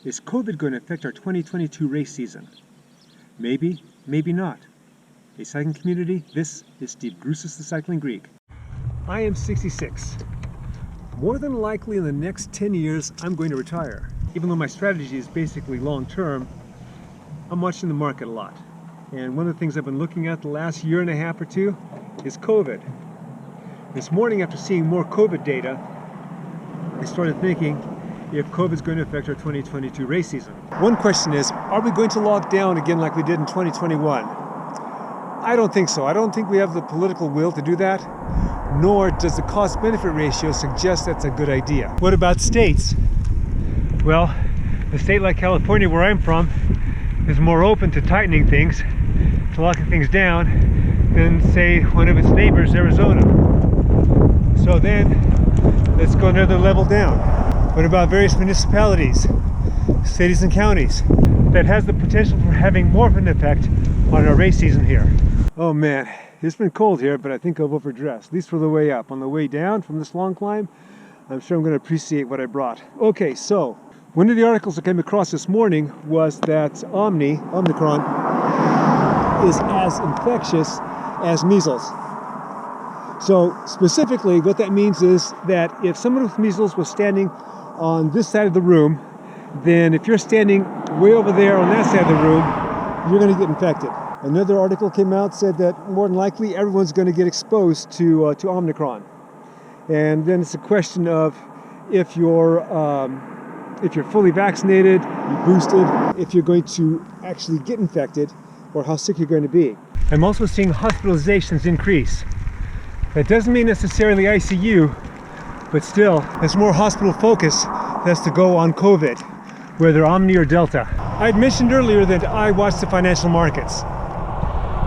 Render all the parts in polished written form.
Is COVID going to affect our 2022 race season? Maybe, maybe not. Hey cycling community, this is Steve Grusis, the Cycling Greek. I am 66. More than likely in the next 10 years, I'm going to retire. Even though my strategy is basically long-term, I'm watching the market a lot. And one of the things I've been looking at the last year and a half or two is COVID. This morning, after seeing more COVID data, I started thinking if COVID is going to affect our 2022 race season. One question is, are we going to lock down again like we did in 2021? I don't think so. I don't think we have the political will to do that, nor does the cost-benefit ratio suggest that's a good idea. What about states? Well, a state like California, where I'm from, is more open to tightening things, to locking things down, than, say, one of its neighbors, Arizona. So then, let's go another level down. What about various municipalities, cities and counties, that has the potential for having more of an effect on our race season here? Oh man, it's been cold here, but I think I've overdressed, at least for the way up. On the way down from this long climb, I'm sure I'm going to appreciate what I brought. Okay, so one of the articles I came across this morning was that Omicron, is as infectious as measles. So specifically, what that means is that if someone with measles was standing on this side of the room, then if you're standing way over there on that side of the room, you're going to get infected. Another article came out, said that more than likely everyone's going to get exposed to Omicron. And then it's a question of if you're fully vaccinated, you're boosted, if you're going to actually get infected, or how sick you're going to be. I'm also seeing hospitalizations increase. That doesn't mean necessarily ICU, but still, there's more hospital focus that's to go on COVID, whether Omni or Delta. I had mentioned earlier that I watch the financial markets.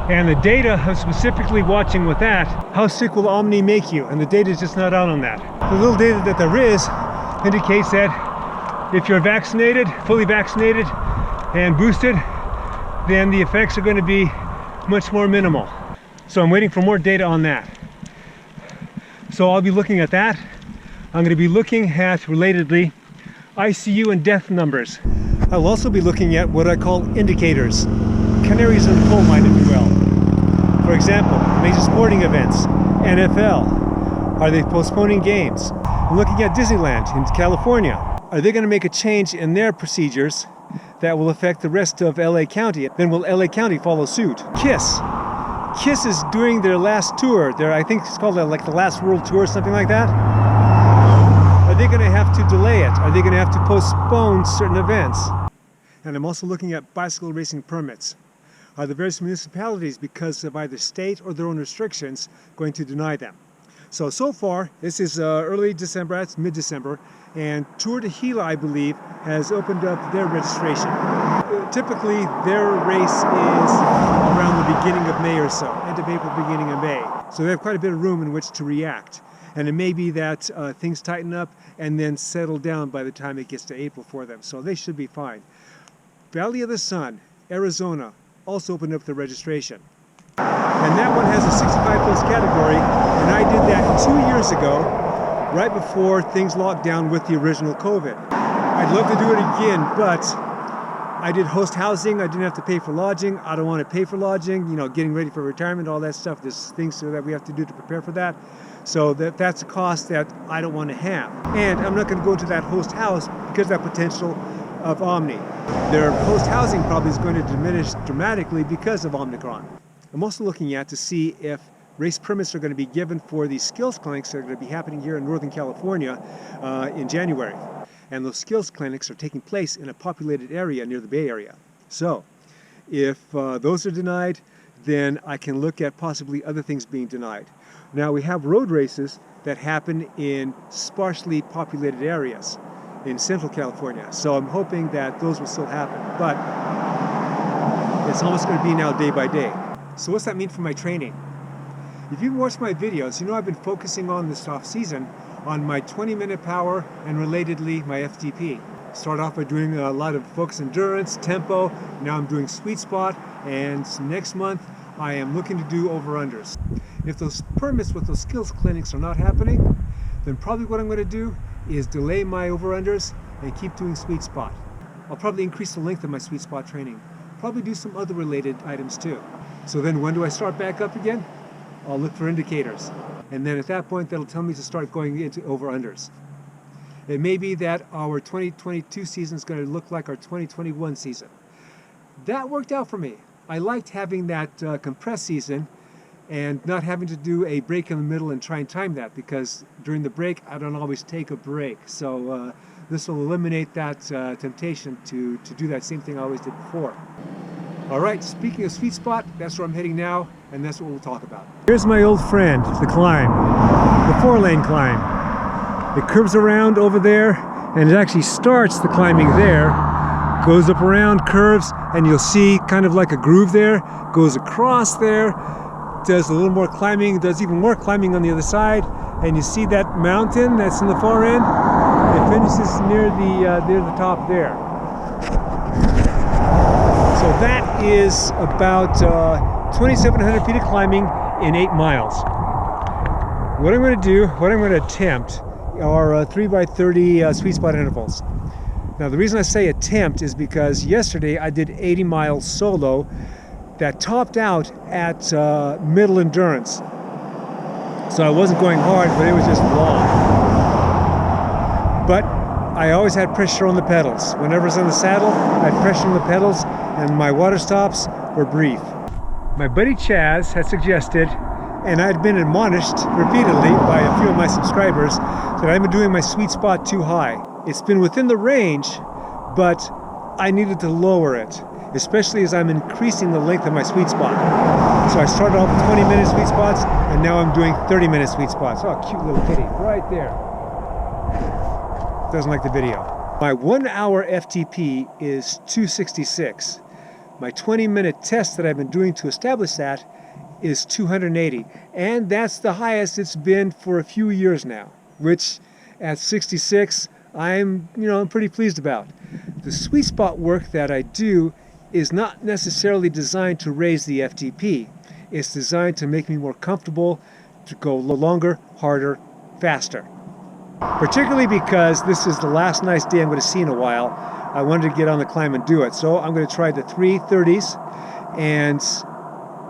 And the data I'm specifically watching with that, how sick will Omni make you? And the data is just not out on that. The little data that there is indicates that if you're vaccinated, fully vaccinated, and boosted, then the effects are going to be much more minimal. So I'm waiting for more data on that. So I'll be looking at that. I'm going to be looking at, relatedly, ICU and death numbers. I'll also be looking at what I call indicators, canaries in the coal mine, if you will. For example, major sporting events, NFL, are they postponing games? I'm looking at Disneyland in California. Are they going to make a change in their procedures that will affect the rest of LA County? Then will LA County follow suit? KISS is doing their last tour. I think it's called like the last world tour, something like that. Are they going to have to delay it? Are they going to have to postpone certain events? And I'm also looking at bicycle racing permits. Are the various municipalities, because of either state or their own restrictions, going to deny them? So far, this is early December, it's mid-December, and Tour de Gila, I believe, has opened up their registration. Typically, their race is around the beginning of May or so, end of April, beginning of May. So they have quite a bit of room in which to react. And it may be that things tighten up and then settle down by the time it gets to April for them. So they should be fine. Valley of the Sun, Arizona, also opened up the registration. And that one has a 65 plus category, and I did that 2 years ago, right before things locked down with the original COVID. I'd love to do it again, but I did host housing. I didn't have to pay for lodging. I don't want to pay for lodging, getting ready for retirement, all that stuff. There's things that we have to do to prepare for that. So that's a cost that I don't want to have. And I'm not going to go to that host house because of that potential of Omni. Their host housing probably is going to diminish dramatically because of Omicron. I'm also looking at to see if race permits are going to be given for these skills clinics that are going to be happening here in Northern California in January. And those skills clinics are taking place in a populated area near the Bay Area. So if those are denied, then I can look at possibly other things being denied. Now we have road races that happen in sparsely populated areas in Central California. So I'm hoping that those will still happen, but it's almost going to be now day by day. So what's that mean for my training? If you've watched my videos, you know I've been focusing on this off season on my 20-minute power and relatedly my FTP. Start off by doing a lot of focus endurance, tempo. Now I'm doing sweet spot, and next month I am looking to do over-unders. If those permits with those skills clinics are not happening, then probably what I'm going to do is delay my over-unders and keep doing sweet spot. I'll probably increase the length of my sweet spot training. Probably do some other related items too. So then when do I start back up again? I'll look for indicators. And then at that point, that'll tell me to start going into over-unders. It may be that our 2022 season is going to look like our 2021 season. That worked out for me. I liked having that compressed season and not having to do a break in the middle and try and time that, because during the break I don't always take a break. So this will eliminate that temptation to do that same thing I always did before. All right, speaking of sweet spot, that's where I'm heading now, and that's what we'll talk about. Here's my old friend, the climb, the 4-lane climb. It curves around over there, and it actually starts the climbing there, goes up around, curves, and you'll see kind of like a groove there, goes across there, does a little more climbing, does even more climbing on the other side, and you see that mountain that's in the far end? It finishes near the top there. So that is about 2,700 feet of climbing in 8 miles. What I'm going to do, what I'm going to attempt are 3x30 sweet spot intervals. Now the reason I say attempt is because yesterday I did 80 miles solo that topped out at middle endurance. So I wasn't going hard, but it was just long. But I always had pressure on the pedals. Whenever I was on the saddle, I had pressure on the pedals, and my water stops were brief. My buddy Chaz had suggested, and I'd been admonished repeatedly by a few of my subscribers, that I've been doing my sweet spot too high. It's been within the range, but I needed to lower it, especially as I'm increasing the length of my sweet spot. So I started off with 20-minute sweet spots, and now I'm doing 30-minute sweet spots. Oh, cute little kitty, right there. Doesn't like the video. My 1-hour FTP is 266. My 20-minute test that I've been doing to establish that is 280. And that's the highest it's been for a few years now, which at 66, I'm pretty pleased about. The sweet spot work that I do is not necessarily designed to raise the FTP. It's designed to make me more comfortable, to go longer, harder, faster. Particularly because this is the last nice day I'm going to see in a while. I wanted to get on the climb and do it. So I'm going to try the 330s. And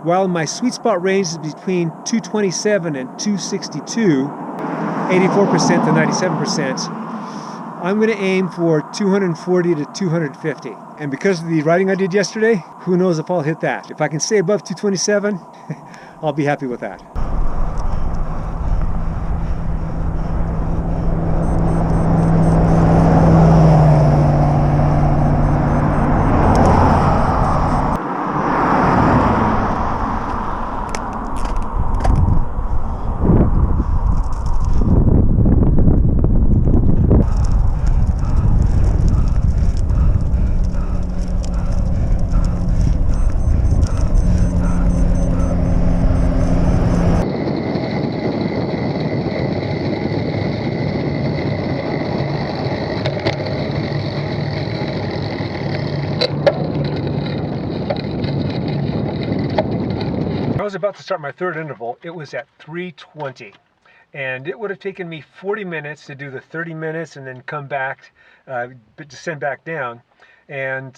while my sweet spot range is between 227 and 262, 84% to 97%, I'm going to aim for 240 to 250. And because of the riding I did yesterday, who knows if I'll hit that. If I can stay above 227, I'll be happy with that. I was about to start my third interval. It was at 3:20, and it would have taken me 40 minutes to do the 30 minutes and then come back, descend back down. And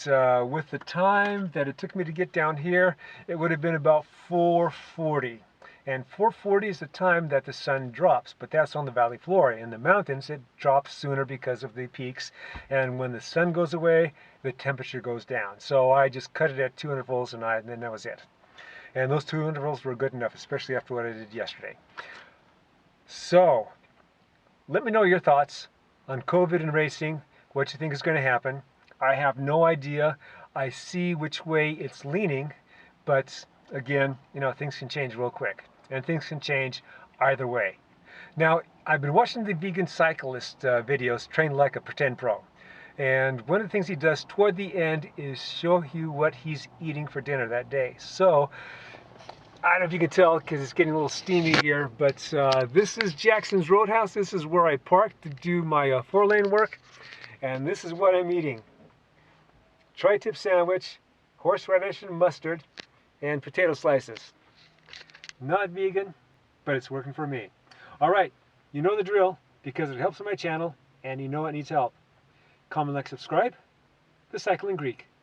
with the time that it took me to get down here, it would have been about 4:40. And 4:40 is the time that the sun drops, but that's on the valley floor. In the mountains, it drops sooner because of the peaks, and when the sun goes away, the temperature goes down. So I just cut it at 2 intervals, and then that was it. And those 2 intervals were good enough, especially after what I did yesterday. So, let me know your thoughts on COVID and racing, what you think is going to happen. I have no idea. I see which way it's leaning, but again, things can change real quick. And things can change either way. Now, I've been watching the vegan cyclist videos, Train Like a Pretend Pro. And one of the things he does toward the end is show you what he's eating for dinner that day. So, I don't know if you can tell because it's getting a little steamy here, but this is Jackson's Roadhouse. This is where I park to do my 4-lane work. And this is what I'm eating. Tri-tip sandwich, horseradish and mustard, and potato slices. Not vegan, but it's working for me. All right, you know the drill because it helps on my channel, and you know it needs help. Comment, like, subscribe. the Cycling Greek.